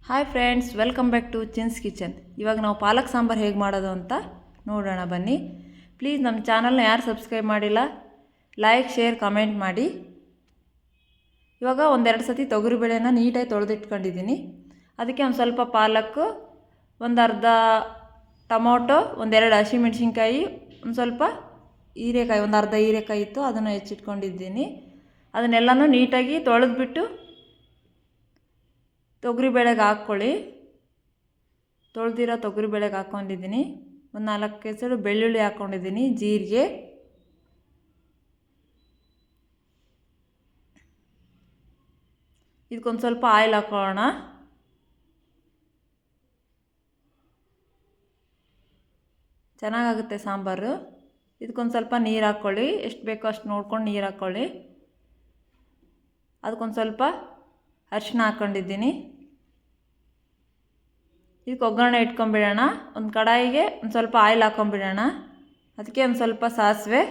Hi friends, welcome back to Chin's kitchen. ಇವಾಗ ನಾವು ಪಾಲಕ್ ಸಾಂಬಾರು ಹೇಗೆ ಮಾಡೋದು ಅಂತ ನೋಡೋಣ ಬನ್ನಿ. ಪ್ಲೀಸ್ ನಮ್ಮ ಚಾನಲ್ನ ಯಾರು ಸಬ್ಸ್ಕ್ರೈಬ್ ಮಾಡಿಲ್ಲ, ಲೈಕ್, ಶೇರ್, ಕಮೆಂಟ್ ಮಾಡಿ. ಇವಾಗ ಒಂದೆರಡು ಸತಿ ತೊಗರಿಬೇಳೆನ ನೀಟಾಗಿ ತೊಳೆದಿಟ್ಕೊಂಡಿದ್ದೀನಿ. ಅದಕ್ಕೆ ಒಂದು ಸ್ವಲ್ಪ ಪಾಲಕ್ಕು, ಒಂದು ಅರ್ಧ ಟೊಮೊಟೊ, ಒಂದೆರಡು ಹಸಿಮೆಣ್ಸಿನ್ಕಾಯಿ, ಒಂದು ಸ್ವಲ್ಪ ಹೀರೆಕಾಯಿ, ಒಂದು ಅರ್ಧ ಹೀರೆಕಾಯಿ ಇತ್ತು, ಅದನ್ನು ಹೆಚ್ಚಿಟ್ಕೊಂಡಿದ್ದೀನಿ. ಅದನ್ನೆಲ್ಲನೂ ನೀಟಾಗಿ ತೊಳೆದ್ಬಿಟ್ಟು ತೊಗರಿಬೇಳೆಗೆ ಹಾಕ್ಕೊಳ್ಳಿ. ತೊಳೆದಿರೋ ತೊಗರಿಬೇಳೆಗೆ ಹಾಕ್ಕೊಂಡಿದ್ದೀನಿ. ಒಂದು 4 ಹೆಸರು ಬೆಳ್ಳುಳ್ಳಿ ಹಾಕ್ಕೊಂಡಿದ್ದೀನಿ, ಜೀರಿಗೆ, ಇದಕ್ಕೊಂದು ಸ್ವಲ್ಪ ಆಯಿಲ್ ಹಾಕೊಳ್ಳೋಣ. ಚೆನ್ನಾಗಾಗುತ್ತೆ ಸಾಂಬಾರು. ಇದಕ್ಕೊಂದು ಸ್ವಲ್ಪ ನೀರು ಹಾಕ್ಕೊಳ್ಳಿ, ಎಷ್ಟು ಬೇಕೋ ಅಷ್ಟು ನೋಡ್ಕೊಂಡು ನೀರು ಹಾಕ್ಕೊಳ್ಳಿ. ಅದಕ್ಕೊಂದು ಸ್ವಲ್ಪ ಅರಿಶಿನ ಹಾಕ್ಕೊಂಡಿದ್ದೀನಿ. ಇದಕ್ಕೆ ಒಗ್ಗರಣೆ ಇಟ್ಕೊಂಬಿಡೋಣ. ಒಂದು ಕಡಾಯಿಗೆ ಒಂದು ಸ್ವಲ್ಪ ಆಯಿಲ್ ಹಾಕ್ಕೊಂಬಿಡೋಣ. ಅದಕ್ಕೆ ಒಂದು ಸ್ವಲ್ಪ ಸಾಸಿವೆ,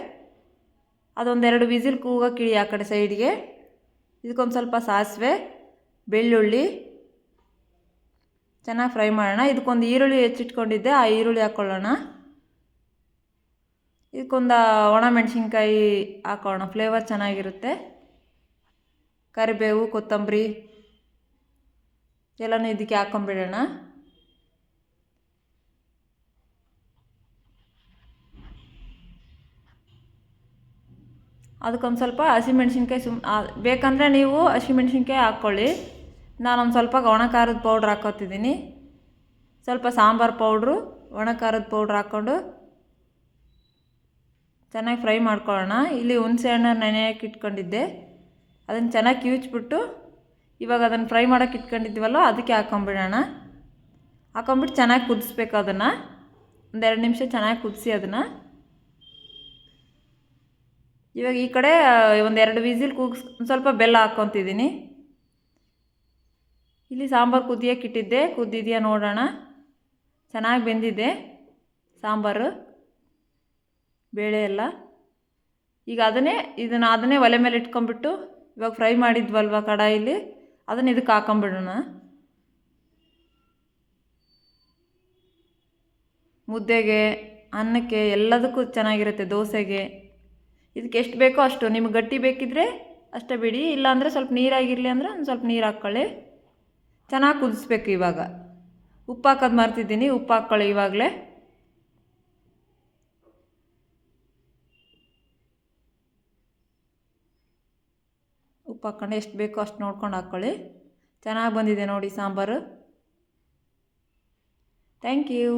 ಅದೊಂದೆರಡು ವಿಸಿಲ್ ಕೂಗೋಕೆ ಇಡಿ ಆ ಕಡೆ ಸೈಡ್ಗೆ. ಇದಕ್ಕೊಂದು ಸ್ವಲ್ಪ ಸಾಸಿವೆ, ಬೆಳ್ಳುಳ್ಳಿ ಚೆನ್ನಾಗಿ ಫ್ರೈ ಮಾಡೋಣ. ಇದಕ್ಕೊಂದು ಈರುಳ್ಳಿ ಹೆಚ್ಚಿಟ್ಕೊಂಡಿದ್ದೆ, ಆ ಈರುಳ್ಳಿ ಹಾಕ್ಕೊಳ್ಳೋಣ. ಇದಕ್ಕೊಂದು ಒಣಮೆಣಸಿನ್ಕಾಯಿ ಹಾಕೋಣ, ಫ್ಲೇವರ್ ಚೆನ್ನಾಗಿರುತ್ತೆ. ಕರಿಬೇವು, ಕೊತ್ತಂಬರಿ ಎಲ್ಲನೂ ಇದಕ್ಕೆ ಹಾಕ್ಕೊಂಬಿಡೋಣ. ಅದಕ್ಕೊಂದು ಸ್ವಲ್ಪ ಹಸಿಮೆಣ್ಸಿನ್ಕಾಯಿ ಬೇಕಂದರೆ ನೀವು ಹಸಿಮೆಣ್ಸಿನ್ಕಾಯಿ ಹಾಕ್ಕೊಳ್ಳಿ. ನಾನೊಂದು ಸ್ವಲ್ಪ ಒಣ ಖಾರದ ಪೌಡ್ರ್ ಹಾಕ್ಕೊತಿದ್ದೀನಿ. ಸ್ವಲ್ಪ ಸಾಂಬಾರು ಪೌಡ್ರು, ಒಣ ಖಾರದ ಪೌಡ್ರ್ ಹಾಕ್ಕೊಂಡು ಚೆನ್ನಾಗಿ ಫ್ರೈ ಮಾಡ್ಕೊಳ್ಳೋಣ. ಇಲ್ಲಿ ಹುಣಸೆ ಹಣ್ಣು ನೆನೆಯೋಕೆ ಇಟ್ಕೊಂಡಿದ್ದೆ, ಅದನ್ನು ಚೆನ್ನಾಗಿ ಕಿವುಚ್ಬಿಟ್ಟು ಇವಾಗ ಅದನ್ನು ಫ್ರೈ ಮಾಡೋಕೆ ಇಟ್ಕೊಂಡಿದ್ದೀವಲ್ಲ ಅದಕ್ಕೆ ಹಾಕ್ಕೊಂಬಿಡೋಣ. ಹಾಕ್ಕೊಂಬಿಟ್ಟು ಚೆನ್ನಾಗಿ ಕುದಿಸ್ಬೇಕು. ಅದನ್ನು ಒಂದೆರಡು ನಿಮಿಷ ಚೆನ್ನಾಗಿ ಕುದಿಸಿ ಅದನ್ನು. ಇವಾಗ ಈ ಕಡೆ ಒಂದೆರಡು ವಿಸಿಲ್ ಒಂದು ಸ್ವಲ್ಪ ಬೆಲ್ಲ ಹಾಕ್ಕೊತಿದ್ದೀನಿ. ಇಲ್ಲಿ ಸಾಂಬಾರು ಕುದಿಯೋಕೆ ಇಟ್ಟಿದ್ದೆ, ಕುದ್ದಿದೆಯಾ ನೋಡೋಣ. ಚೆನ್ನಾಗಿ ಬೆಂದಿದೆ ಸಾಂಬಾರು, ಬೇಳೆ ಎಲ್ಲ. ಈಗ ಅದನ್ನೇ ಒಲೆ ಮೇಲೆ ಇಟ್ಕೊಂಡ್ಬಿಟ್ಟು ಇವಾಗ ಫ್ರೈ ಮಾಡಿದ್ವಲ್ವ ಕಡಾಯಿಲಿ, ಅದನ್ನು ಇದಕ್ಕೆ ಹಾಕ್ಕೊಂಬಿಡೋಣ. ಮುದ್ದೆಗೆ, ಅನ್ನಕ್ಕೆ, ಎಲ್ಲದಕ್ಕೂ ಚೆನ್ನಾಗಿರುತ್ತೆ. ದೋಸೆಗೆ ಇದಕ್ಕೆ ಎಷ್ಟು ಬೇಕೋ ಅಷ್ಟು, ನಿಮ್ಗೆ ಗಟ್ಟಿ ಬೇಕಿದ್ದರೆ ಅಷ್ಟೇ ಬಿಡಿ, ಇಲ್ಲಾಂದರೆ ಸ್ವಲ್ಪ ನೀರಾಗಿರಲಿ ಅಂದರೆ ಒಂದು ಸ್ವಲ್ಪ ನೀರು ಹಾಕ್ಕೊಳ್ಳಿ. ಚೆನ್ನಾಗಿ ಕುದಿಸ್ಬೇಕು. ಇವಾಗ ಉಪ್ಪು ಹಾಕೋದು ಮರ್ತಿದ್ದೀನಿ, ಉಪ್ಪು ಹಾಕ್ಕೊಳ್ಳಿ ಇವಾಗಲೇ. ಉಪ್ಪು ಹಾಕ್ಕೊಂಡು ಎಷ್ಟು ಬೇಕೋ ಅಷ್ಟು ನೋಡ್ಕೊಂಡು ಹಾಕ್ಕೊಳ್ಳಿ. ಚೆನ್ನಾಗಿ ಬಂದಿದೆ ನೋಡಿ ಸಾಂಬಾರು. Thank you.